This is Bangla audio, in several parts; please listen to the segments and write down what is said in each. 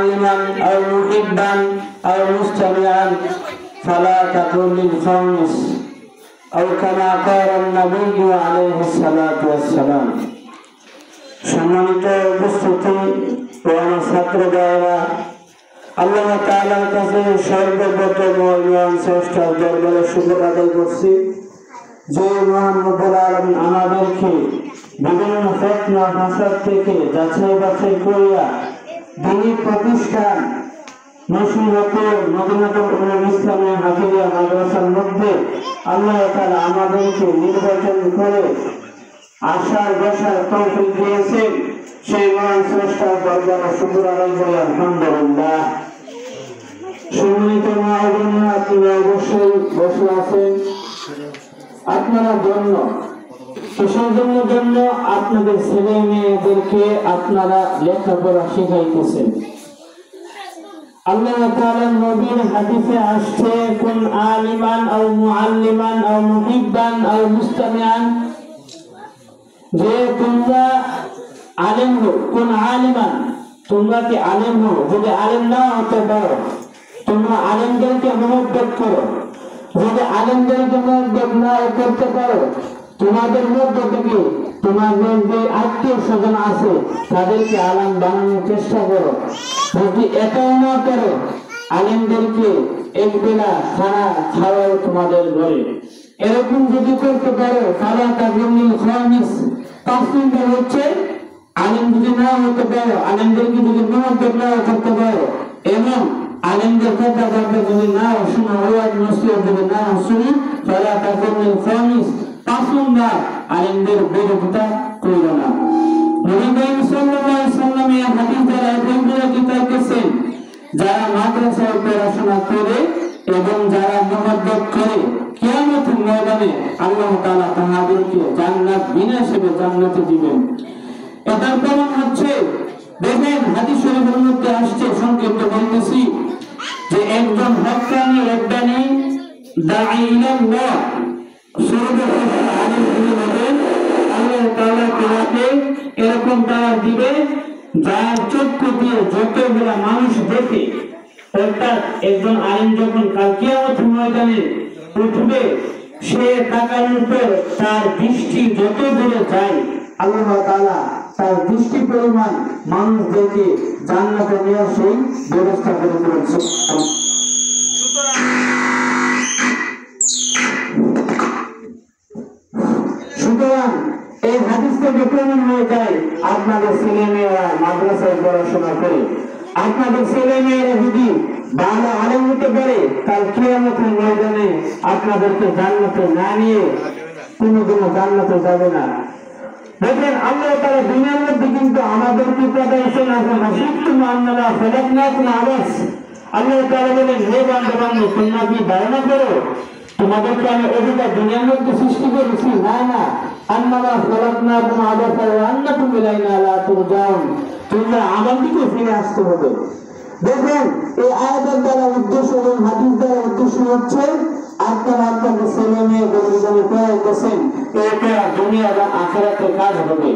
معلما أو محبا أو مستمعا فلا تكن للخامس أو كما قال النبي عليه الصلاة والسلام। সম্মানিত উপস্থিতি ও আমার ছাত্র ভাইয়েরা, আল্লাহ তাআলার কাছে সর্বপ্রথম মহান স্রষ্টার দরবারে শুকর আদায় করছি যে মহান রব্বুল আলামিন আমাদেরকে বিভিন্ন ফিতনা ফাসাদ থেকে যাচাই বাছাই করিয়া দ্বীনি প্রতিষ্ঠান নসিহতের মদিনাতুল ইসলামিয়া হাফিজিয়া মাদ্রাসার মধ্যে আল্লাহ তাআলা আমাদেরকে নির্বাচন করে আশার বসার তৌফিক দিয়েছেন। সেই মহান স্রষ্টার দরবারে শুকর আদায় করি আলহামদুলিল্লাহ। সম্মানিত মা ও বোনেরা, আপনারা অবশ্যই বসে আছেন আপনার জন্য, তো সেই জন্য আপনাদের ছেলে মেয়েদেরকে আপনারা লেখাপড়া শেখাইতেছেন। আল্লাহ তাআলার নবীর হাদিসে আসছে, কুন আলিমান আও মুআল্লিমান আও মুহিব্বান আও মুস্তামিআন, যে তোমরা আলেম হও, কোন আলিমান, তোমরা কি আলেম হও? যদি আলেম না হতে পারো তোমরা আলেমদেরকে মহব্বত করো। যদি আলেমদেরকে মহব্বত না করতে পারো, তোমাদের মধ্যে থেকে তোমাদের যে আত্মীয় স্বজন আছে তাদেরকে আলেম বানানোর চেষ্টা করো। যদি এটাও না করো, আলেমদেরকে এক বেলা খানা খাওয়াও তোমাদের ঘরে। এরকম যদি করতে পারো, ফালা তাকুনিল খামিস, 5 নম্বর হচ্ছে আলেম যদি না হতে পারো, আলেমদেরকে যদি মহব্বত না করতে পারো এবং আলেমদের কথা যদি না শোনো, ওয়াজ নসিহত যদি না শুনি, ফালা তাকুনিল খামিস, 5 নম্বর আলেমদের বিরোধিতা করো না। নবী করিম সাল্লাল্লাহু আলাইহি ওয়াসাল্লাম এই হাদিস দ্বারা বুঝাইতেছেন, যারা মাদ্রাসায় পড়াশোনা করে এবং যারা মুহাব্বত করে, কিয়ামতের ময়দানে আল্লাহ তাআলা তাদেরকে জান্নাত বিনা হিসাবে জান্নাতে দিবেন। এটার প্রমাণ হচ্ছে, দেখেন হাদিস শরীফের মধ্যে আসছে, সংক্ষেপে বলতেছি, যে একজন হক্কানি রব্বানি দাঈ ইলাল্লাহ সর্বপ্রথম আলেম হবেন, আল্লাহ তাআলা তাকে এরকম দাওয়াত দিবে যার চক্ষু দিয়ে যতগুলা মানুষ দেখে। অর্থাৎ একজন আলেম যখন কাল কিয়ামতের ময়দানে উঠবে, সে তাকানোর পর তার দৃষ্টি যত দূরে যায়, আল্লাহ তাআলা তার দৃষ্টি পরিমাণ মানুষদেরকে জান্নাতে নিয়ে সেই ব্যবস্থা করে দিয়েছে। সুতরাং এই হাদিস থেকে প্রমাণ হয়ে যায়, আপনাদের ছেলে মেয়েরা মাদ্রাসায় পড়াশোনা করে, আপনাদের ছেলে মেয়েরা যদি ভালো আলেম হতে পারে, কাল কিয়ামতের ময়দানে আপনাদেরকে জান্নাতে না নিয়ে কোনোদিনও জান্নাতে যাবে না। দেখেন আল্লাহ তাআলা দুনিয়ার মধ্যে কিন্তু আমাদেরকে পাঠাইছেন, আল্লাহ তাআলা বলেন, হে বান্দা তোমরা কি ধারণা করো তোমাদেরকে আমি অধিকার দুনিয়ার মধ্যে সৃষ্টি করেছি? না, আন্নামা খালাকনাকুম আবাসা ওয়া আন্নাকুম ইলাইনা লা তুরজাউন, তোমরা আমার দিকে ফিরে আসতে হবে। দেখেন এই আয়াতের দ্বারা উদ্দেশ্য এবং হাদিস দ্বারা উদ্দেশ্য হচ্ছে, আপনারা আপনাদের ছেলে মেয়েদেরকে যিনি পড়াইতেছেন, এটা দুনিয়া এবং আখিরাতে কাজ হবে।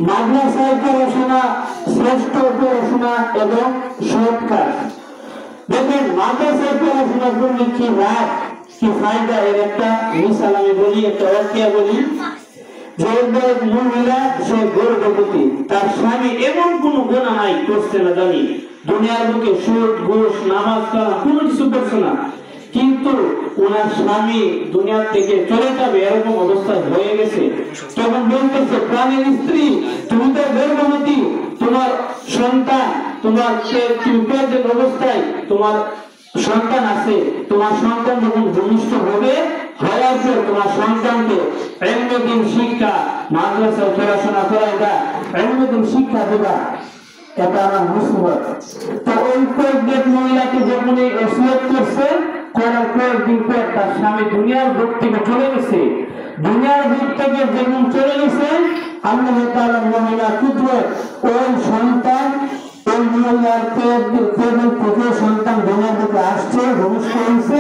মাদ্রাসায় পড়াশোনা শ্রেষ্ঠ পড়াশোনা এবং সৎ কাজ। দেখেন মাদ্রাসায় পড়াশোনা করলে কি লাভ, কি ফায়দা, এর একটা মিসাল আমি বলি, একটা ওয়াকিয়া বলি। যে মহিলা, সে গর্ভবতী, তার স্বামী এমন কোন গুনাহ নাই, করছে না জানি, দুনিয়ার বুকে সুদ ঘুষ নামাজ কালাম কোনো কিছু করছে না, কিন্তু ওনার স্বামী দুনিয়া থেকে চলে যাবে এরকম অবস্থা হয়ে গেছে। তখন বলতেছে, প্রাণের স্ত্রী তুমি তো গর্ভবতী, তোমার সন্তান, তোমার পেটের অবস্থায় তোমার সন্তান আছে, তোমার সন্তান যখন ভূমিষ্ঠ হবে, হওয়ার পর তোমার সন্তানকে ইলমুদ্দিন শিক্ষা, মাদ্রাসায় পড়াশোনা করাইবা, ইলমুদ্দিন শিক্ষা দিবা, এটা আমার মুসিবত। তো ওই কয়েকজন মহিলাকে যখন এই ওসিয়ত করছে, করার কয়েকদিন পর তার স্বামী দুনিয়ার বুক থেকে চলে গেছে। দুনিয়ার বুক থেকে যখন চলে গেছে, আল্লাহ তাআলা মহিলা কুদরত ওই সন্তান, ওই মহিলার থেকে সন্তান দুনিয়ার বুকে আসছে, ভূমিষ্ঠ হয়েছে।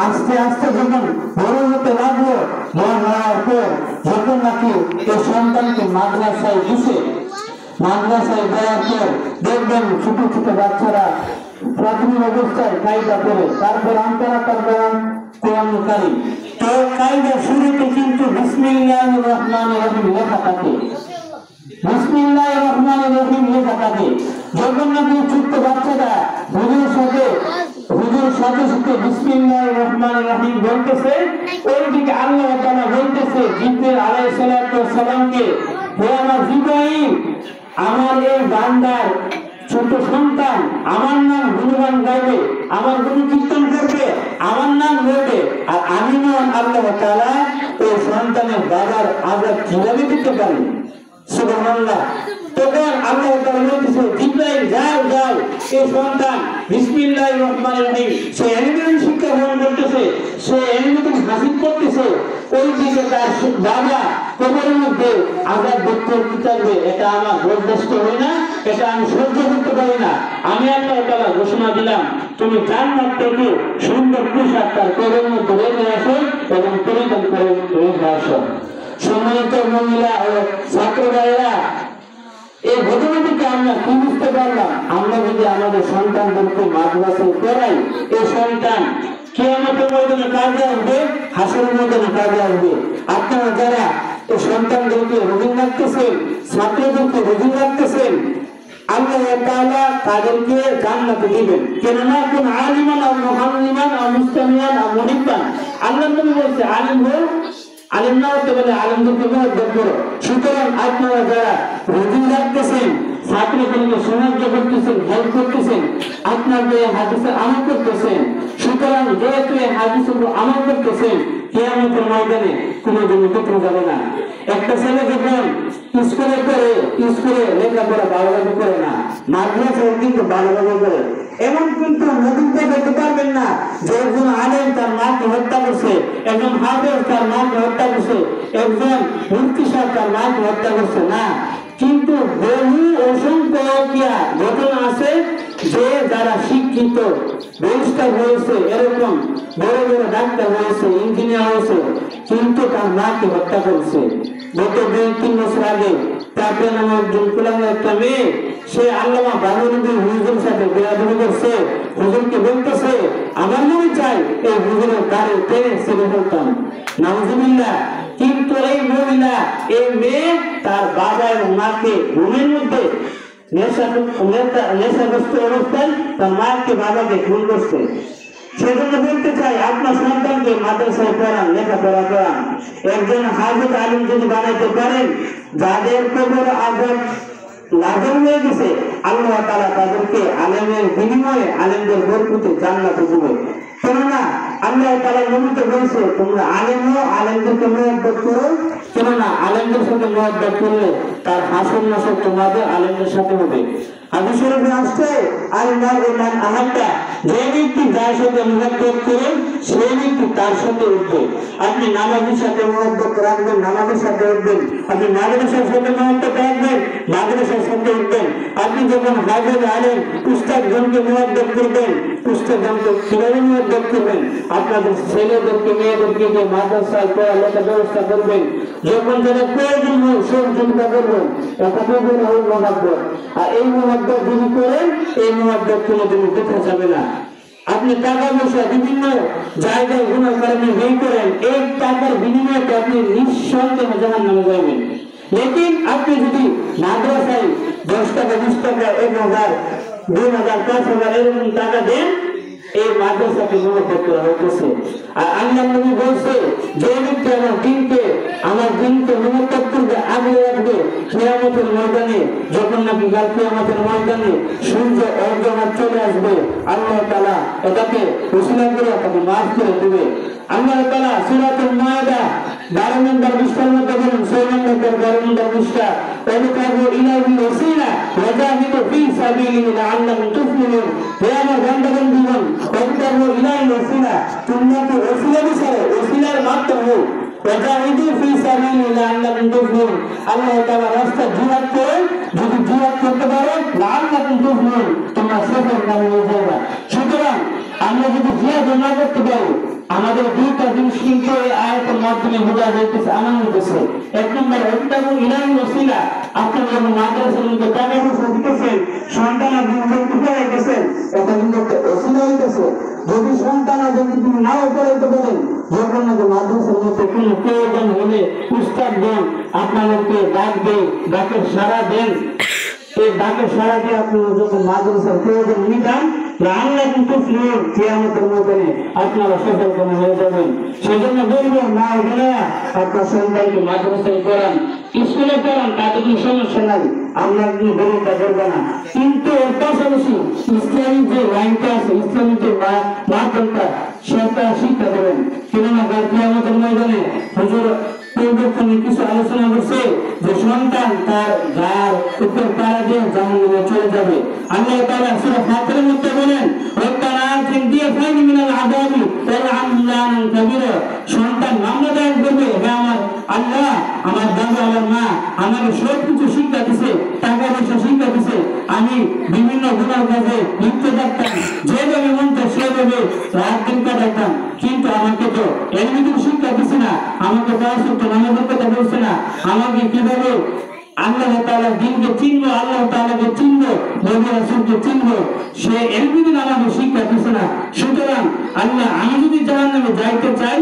আস্তে আস্তে যখন বড় হতে লাগলো, বড় হওয়ার পর যখন নাকি এই সন্তানকে মাদ্রাসায় দিছে, মাদ্রাসায় যাওয়ার পর দেখবেন ছোট ছোট বাচ্চারা প্রাথমিক অবস্থায় কায়দা করে, তারপর আন্তরাকার বয়ান কোরআন কারীম। তো কায়দা শুরুতে কিন্তু বিসমিল্লাহির রহমানির রহিম লেখা থাকে, বিসমিল্লাহির রহমানির রহিম লেখা থাকে। যখন নাকি ছোট্ট বাচ্চাটা হুজুর সাথে সাথে বিসমিল্লাহির রহমানির রহিম বলতেছে, ওইদিকে আল্লাহ তাআলা বলতেছে জিবরাইল আলাইহিস সালাতু ওয়াস সালামকে, হে আমার জিবরাইল, আমার এই বান্দার ছোট সন্তান আমার নাম গুণগান গাইবে, আমার গুণ কীর্তন করবে, আমার নাম নেবে, আর আমি নন আল্লাহ তাআলা ওই সন্তানের বাবার আযাব কিভাবে দিতে পারি? সুবহানাল্লাহ। তখন আল্লাহ তাআলা বলতেছে, জিবরাইল যাও যাও, এই সন্তান বিসমিল্লাহির রহমানির রহিম সে এলিমেন্ট শিক্ষা গ্রহণ করতেছে, সে এলিমেন্ট হাসিল করতেছে, ওই দিকে তার বাবা কবরের মধ্যে আযাব দেখতে থাকবে। এটা আমার বরদাস্ত হয় না, এটা আমি সহ্য করতে পারি না। আমি আল্লাহ তাআলা ঘোষণা দিলাম, তুমি জান্নাত থেকে সুন্দর পোশাক তার কবরের মধ্যে রেখে আসো এবং পরিধান করে রেখে আসো। সম্মানিত মহিলা ও ছাত্র ভাইয়েরা, এই ঘটনাটিকে আমরা কি বুঝতে পারলাম? আমরা যদি আমাদের সন্তানদেরকে মাদ্রাসায় পড়াই, এই সন্তান কিয়ামতের ময়দানে কাজে আসবে, হাসরের ময়দানে কাজে আসবে। আপনারা যারা এই সন্তানদেরকে রোজী রাখতেছেন, ছাত্রদেরকে রোজী রাখতেছেন, আল্লাহ তাআলা তাদেরকে জান্নাতে দিবেন। কেননা কোন আলিমান আও মুআল্লিমান আও মুস্তামিয়ান আও মুহিব্বান, আল্লাহ নবী বলেছে আলিম হোক, আলিম না হতে বলে আলিমদেরকে মহব্বত করো। সুতরাং আপনারা যারা রোজী রাখতেছেন, ছাত্রদেরকে সাহায্য করতেছেন, হেল্প করতেছেন, আপনাদের হাদিসে আমল করতেছেন। সুতরাং যেহেতু এই হাদিসের উপর আমল করতেছেন, কিয়ামতের ময়দানে কোনোদিন উপরে যাবে না। একটা ছেলে যখন স্কুলে করে, স্কুলে লেখাপড়া ভালোভাবে করে না, মাদ্রাসায় কিন্তু ভালোভাবে করে। এমন কিন্তু নদীতে দেখতে পারবেন না যে একজন আলেম তার মাকে হত্যা করছে, একজন হাফেজ তার মাকে হত্যা করছে, একজন মুফতি সাহেব তার মাকে হত্যা করছে না। কিন্তু বহু অসংখ্য ঘটনা আছে যে যারা শিক্ষিত ব্যারিস্টার হয়েছে, এরকম বড় বড় ডাক্তার হয়েছে, ইঞ্জিনিয়ার হয়েছে, কিন্তু তার মাকে হত্যা করছে। গত 2-3 বছর আগে তারপরে নামে একজন কুলাঙ্গা একটা মেয়ে, সে আল্লামা বানুনবী হুজুরের সাথে বেয়াদবি করছে। হুজুরকে বলতেছে, আমার মনে চাই এই হুজুরের গাড়ি টেনে ছেড়ে ফেলতাম, নাউজুবিল্লাহ। কিন্তু এই মহিলা, এই মেয়ে তার বাবা এবং মাকে ঘুমের মধ্যে নেশাগ্রস্ত অবস্থায় তার মাকে বাবাকে খুন করছে। সেজন্য বলতে চাই, আপনার সন্তানকে মাদ্রাসায় পড়ান, লেখাপড়া করান। একজন হাফেজ আলিম যদি বানাইতে পারেন, যাদের কবর আযাব লাজম হয়ে গেছে, আল্লাহ তাআলা তাদেরকে আলেমের বিনিময়ে আলেমদের বরকতে জান্নাতে দিবে। কেননা আল্লাহ তাআলা নবীকে বলেছে, তোমরা আলেম হও, আলেমদেরকে মহব্বত করো। কেননা আলেমদের সাথে মহব্বত করলে তার হাসর নাসর তোমাদের আলেমদের সাথে হবে। হাদিস শরীফে আসছে, আল-মারউ মান আহাব্বা, যে ব্যক্তি যার সাথে মহব্বত করে সেই ব্যক্তি তার সাথে উঠবে। আপনি নামাজের সাথে মহব্বত রাখবেন, নামাজের সাথে উঠবেন। আপনি মাদ্রাসার সাথে মহব্বত রাখবেন, মাদ্রাসার সাথে উঠবেন। আপনি যখন হাফেজ আলেম উস্তাদগণকে মহব্বত করবেন, উস্তাদগণকে কিভাবে মহব্বত করবেন? আপনাদের ছেলেদেরকে মেয়েদেরকে যে মাদ্রাসায় পড়ালেখার ব্যবস্থা করবেন, যখন যারা প্রয়োজন হয় সহযোগিতা করবেন, এটা করবেন ওই মহব্বত। আর এই মহব্বত যদি করেন, এই মহব্বত কোনোদিন দেখা যাবে না। আপনি টাকা পয়সা বিভিন্ন জায়গায় গুনার কারণে ব্যয় করেন, এই টাকার বিনিময়ে আপনি নিঃসন্দেহে জাহান্নামে যাবেন। লেকিন আপনি যদি মাদ্রাসায় 10 টাকা 20 টাকা 1000 2000 5000 এরকম টাকা দেন, এই মাদ্রাসাকে মহব্বত করা হইতেছে। আর আল্লাহ নবী বলছে, যে ব্যক্তি আমার দিনকে মহব্বত করবে, আগে রাখবে, কিয়ামতের ময়দানে যখন নাকি কাল কিয়ামতের ময়দানে সূর্য অর্ধরাত চলে আসবে, আল্লাহ তাআলা এটাকে উসিলা করে তাকে মাফ করে দেবে। আল্লাহ তাআলা সূরাতুল মায়েদা 12 নম্বর পৃষ্ঠার মধ্যে বলেন, 6 নম্বর 12 নম্বর পৃষ্ঠা, ওয়াবতাগু ইলাইহিল ওয়াসিলা ওয়াজাহিদু ফি সাবিলিহি লাআল্লাকুম তুফলিহুন। হে আমার বান্দাগণ, ওয়াবতাগু ইলাইহিল ওয়াসিলা, তোমরা তো ওসিলা বিচারো, ওসিলার মাধ্যমে ওয়াজাহিদু ফি সাবিলিহি লাআল্লাকুম তুফলিহুন। আল্লাহ তাআলা রাস্তা জিহাদ করে, যদি জিহাদ করতে পারো, লাআল্লাকুম তুফলিহুন, তোমরা সফলকাম হয়ে যাবে। সুতরাং আমরা যদি জিহাদ না করতে পারি, আমাদের দুইটা জিনিস কিন্তু এই আয়াতের মাধ্যমে বোঝা যাইতেছে, আনন্দ দিতেছে। এক নম্বর অত্যন্ত ইলাহি ওসিলা, আপনার যখন মাদ্রাসার মধ্যে টাকা পয়সা দিতেছেন, সন্তান আপনি পড়াইতেছেন, এটা কিন্তু একটা ওসিলা হইতেছে। যদি সন্তান যদি তুমি নাও পড়াইতে পারেন, যখন নাকি মাদ্রাসার মধ্যে কোনো প্রয়োজন হলে উস্তাদগণ আপনাদেরকে ডাকবে, ডাকের সাড়া দেন। এই ডাকের সাড়া দিয়ে আপনারা যখন মাদ্রাসার প্রয়োজন নিতাম, আল্লাহ কিন্তু কিয়ামতের ময়দানে আপনারা সফলকাম হয়ে যাবেন। সেজন্য বলবো মা বোনেরা, আপনার সন্তানকে মাদ্রাসায় পড়ান, স্কুলে পড়ান, তাতে কোনো সমস্যা নাই, আমরা কোনো বিরোধিতা করবো না। কিন্তু এর পাশাপাশি ইসলামিক যে লাইনটা আছে, ইসলামিক যে মাধ্যমটা, সেটা শিক্ষা দেবেন। কেননা কিয়ামতের ময়দানে হুজুর পূর্বক্ষণে কিছু আলোচনা করছে যে সন্তান তার গায়ের উপর পাড়া দিয়ে জাহান্নামে চলে যাবে। আল্লাহ তাআলা সূরা ফাতিরের মধ্যে বলেন, রব্বানা আতিনা দিয়াফানি মিনাল আযাবি ওয়ালআমলান কাবীরা। সন্তান মামলা দায়ের করবে, হে আমার আল্লাহ, আমার বাবা আমার মা আমাকে সবকিছু শিক্ষা দিছে, টাকা পয়সা শিক্ষা দিছে, আমি বিভিন্ন গুনার কাজে লিপ্ত থাকতাম, যেভাবে মন চায় সেভাবে রাত দিন কাটাতাম, কিন্তু আমাকে তো এর ভিতরে শিক্ষা দিছে না, আমাকে পড়াশোনা নামাজের কথা বলছে না, আমাকে কিভাবে আল্লাহ তাআলার দ্বীনকে চিনবো, আল্লাহ তাআলাকে চিনবো, নবী রাসূলকে চিনবো, সে এর ভিতরে আমাকে শিক্ষা দিছে না। সুতরাং আল্লাহ, আমি যদি জাহান্নামে যাইতে চাই,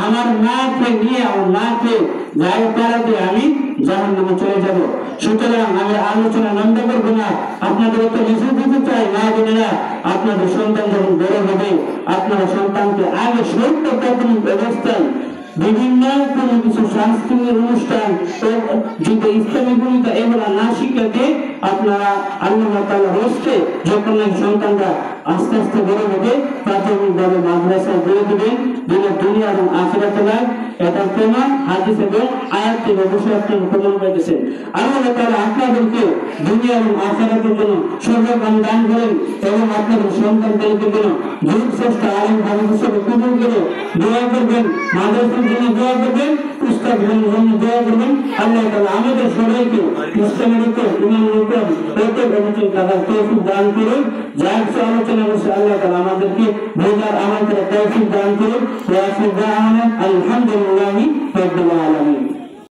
আমার মাকে নিয়ে, আমার মাকে গায়ে পাড়া দিয়ে আমি জাহান্নামে চলে যাব। সুতরাং আমি আলোচনা লম্বা করবো না, আপনাদের একটা মেসেজ দিতে চাই, মা বোনেরা, আপনাদের সন্তান যখন বড় হবে, আপনারা সন্তানকে আগে সত্য প্রাথমিক অবস্থায় বিভিন্ন কোনো কিছু সাংস্কৃতিক অনুষ্ঠান, যদি ইসলামী ভূমিকা এগুলো না শিখাতে আপনারা আল্লাহ তাআলার হস্তে যখন সন্তানরা আস্তে আস্তে বড় হবে, প্রাথমিকভাবে মাদ্রাসায় দিয়ে দেবেন, দিনের দুনিয়া এবং আখিরাতে লাভ। এটার প্রমাণ হাদিস এবং আয়াত থেকে অবশ্যই আপনারা প্রমাণ পাইতেছেন। আল্লাহ তাআলা আপনাদেরকে দুনিয়া এবং আখিরাতের জন্য সর্বকাম দান করেন এবং আপনাদের সন্তানদেরকে জন্য যুগ শ্রেষ্ঠ আলেম ভালো হিসেবে কবুল করে দোয়া করবেন, মাদ্রাসার জন্য দোয়া করবেন, উস্তাদের জন্য দোয়া করবেন। আল্লাহ তাআলা আমাদের সবাইকে ইসলামের উপর, ঈমানের উপর প্রত্যেক অবচল থাকার তৌফিক দান করুন। যা কিছু আলোচনা করছে আল্লাহ তাআলা আমাদেরকে বোঝার আমল করার তৌফিক দান করুন। ওয়া আখিরু দাওয়ানা আলহামদুলিল্লাহি রাব্বিল আলামিন।